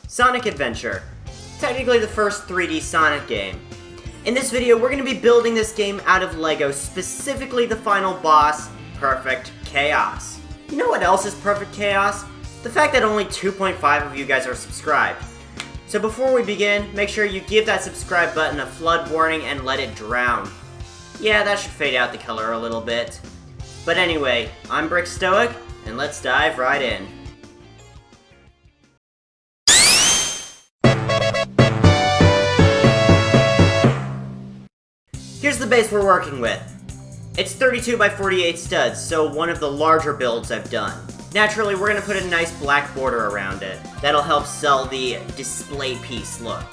Sonic Adventure. Technically the first 3D Sonic game. In this video, we're going to be building this game out of Lego, specifically the final boss, Perfect Chaos. You know what else is Perfect Chaos? The fact that only 2.5 of you guys are subscribed. So before we begin, make sure you give that subscribe button a flood warning and let it drown. Yeah, that should fade out the color a little bit. But anyway, I'm Brick Stoic, and let's dive right in. Here's the base we're working with. It's 32 by 48 studs, so one of the larger builds I've done. Naturally, we're going to put a nice black border around it. That'll help sell the display piece look.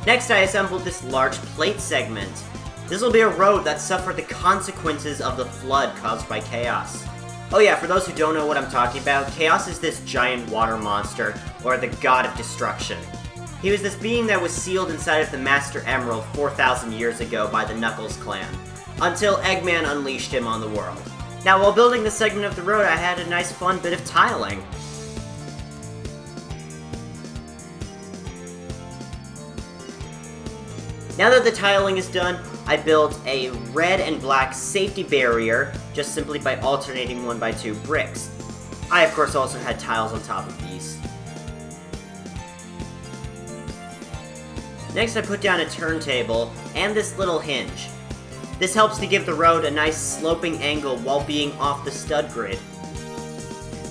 Next, I assembled this large plate segment. This will be a road that suffered the consequences of the flood caused by Chaos. Oh yeah, for those who don't know what I'm talking about, Chaos is this giant water monster, or the god of destruction. He was this being that was sealed inside of the Master Emerald 4,000 years ago by the Knuckles clan, until Eggman unleashed him on the world. Now, while building this segment of the road, I had a nice fun bit of tiling. Now that the tiling is done, I built a red and black safety barrier, just simply by alternating 1x2 bricks. I, of course, also had tiles on top of these. Next, I put down a turntable and this little hinge. This helps to give the road a nice sloping angle while being off the stud grid.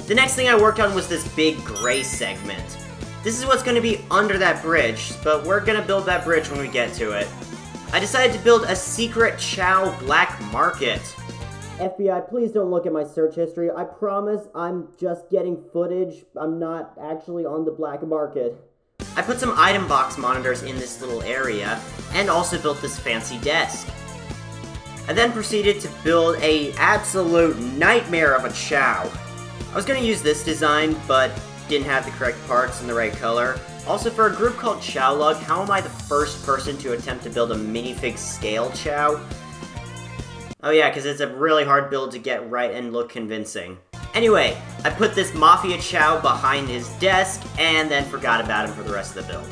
The next thing I worked on was this big gray segment. This is what's going to be under that bridge, but we're going to build that bridge when we get to it. I decided to build a secret Chow black market. FBI, please don't look at my search history. I promise I'm just getting footage. I'm not actually on the black market. I put some item box monitors in this little area, and also built this fancy desk. I then proceeded to build a absolute nightmare of a Chow. I was going to use this design, but didn't have the correct parts in the right color. Also, for a group called Chaolug, how am I the first person to attempt to build a minifig scale Chow? Oh yeah, because it's a really hard build to get right and look convincing. Anyway, I put this Mafia Chow behind his desk, and then forgot about him for the rest of the build.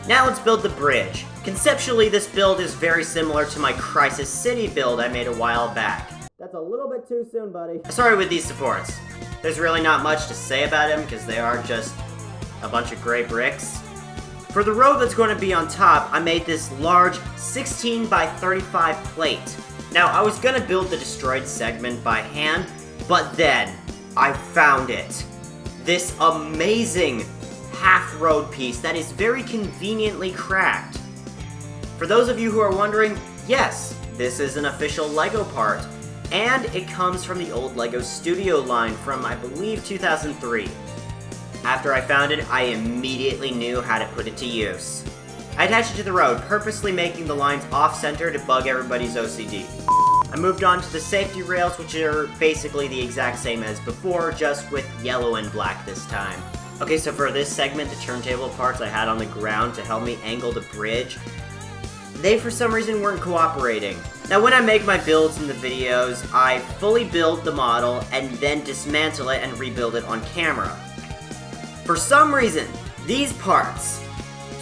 Now let's build the bridge. Conceptually, this build is very similar to my Crisis City build I made a while back. That's a little bit too soon, buddy. Sorry with these supports. There's really not much to say about them, because they are just a bunch of gray bricks. For the road that's going to be on top, I made this large 16 by 35 plate. Now, I was going to build the destroyed segment by hand, but then I found it. This amazing half-road piece that is very conveniently cracked. For those of you who are wondering, yes, this is an official LEGO part, and it comes from the old LEGO Studio line from, I believe, 2003. After I found it, I immediately knew how to put it to use. I attached it to the road, purposely making the lines off-center to bug everybody's OCD. I moved on to the safety rails, which are basically the exact same as before, just with yellow and black this time. Okay, so for this segment, the turntable parts I had on the ground to help me angle the bridge, they for some reason weren't cooperating. Now when I make my builds in the videos, I fully build the model and then dismantle it and rebuild it on camera. For some reason, these parts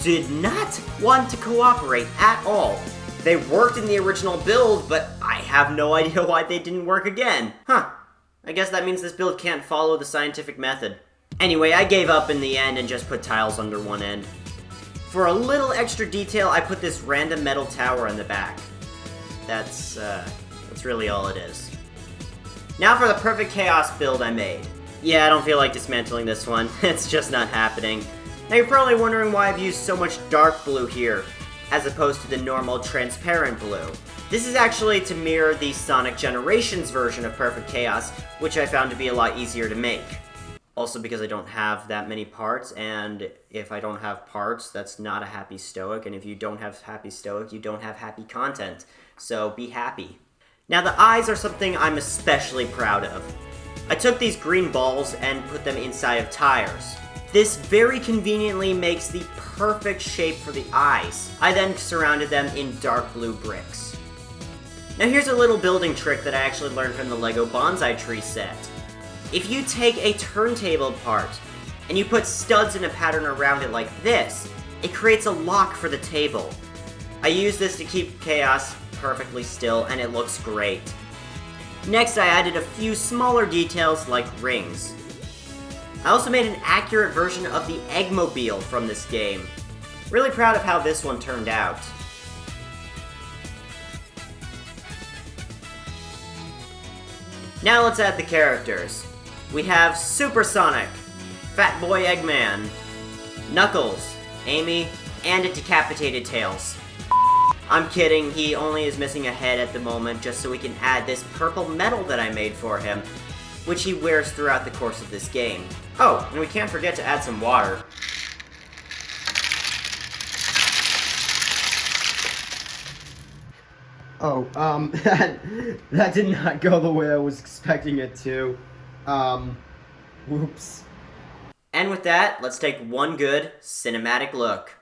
did not want to cooperate at all. They worked in the original build, but I have no idea why they didn't work again. Huh, I guess that means this build can't follow the scientific method. Anyway, I gave up in the end and just put tiles under one end. For a little extra detail, I put this random metal tower in the back. That's really all it is. Now for the Perfect Chaos build I made. Yeah, I don't feel like dismantling this one. It's just not happening. Now you're probably wondering why I've used so much dark blue here, as opposed to the normal transparent blue. This is actually to mirror the Sonic Generations version of Perfect Chaos, which I found to be a lot easier to make. Also because I don't have that many parts, and if I don't have parts, that's not a happy Stoic, and if you don't have happy Stoic, you don't have happy content. So be happy. Now the eyes are something I'm especially proud of. I took these green balls and put them inside of tires. This very conveniently makes the perfect shape for the eyes. I then surrounded them in dark blue bricks. Now here's a little building trick that I actually learned from the LEGO Bonsai Tree set. If you take a turntable part and you put studs in a pattern around it like this, it creates a lock for the table. I use this to keep Chaos perfectly still, and it looks great. Next, I added a few smaller details like rings. I also made an accurate version of the Eggmobile from this game. Really proud of how this one turned out. Now let's add the characters. We have Supersonic, Fat Boy Eggman, Knuckles, Amy, and a decapitated Tails. I'm kidding, he only is missing a head at the moment just so we can add this purple medal that I made for him, which he wears throughout the course of this game. Oh, and we can't forget to add some water. Oh, that did not go the way I was expecting it to. Whoops. And with that, let's take one good cinematic look.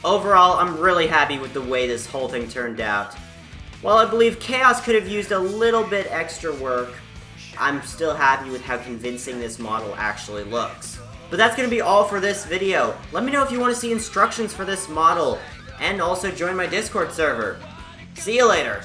Overall, I'm really happy with the way this whole thing turned out. While I believe Chaos could have used a little bit extra work, I'm still happy with how convincing this model actually looks. But that's going to be all for this video. Let me know if you want to see instructions for this model, and also join my Discord server. See you later!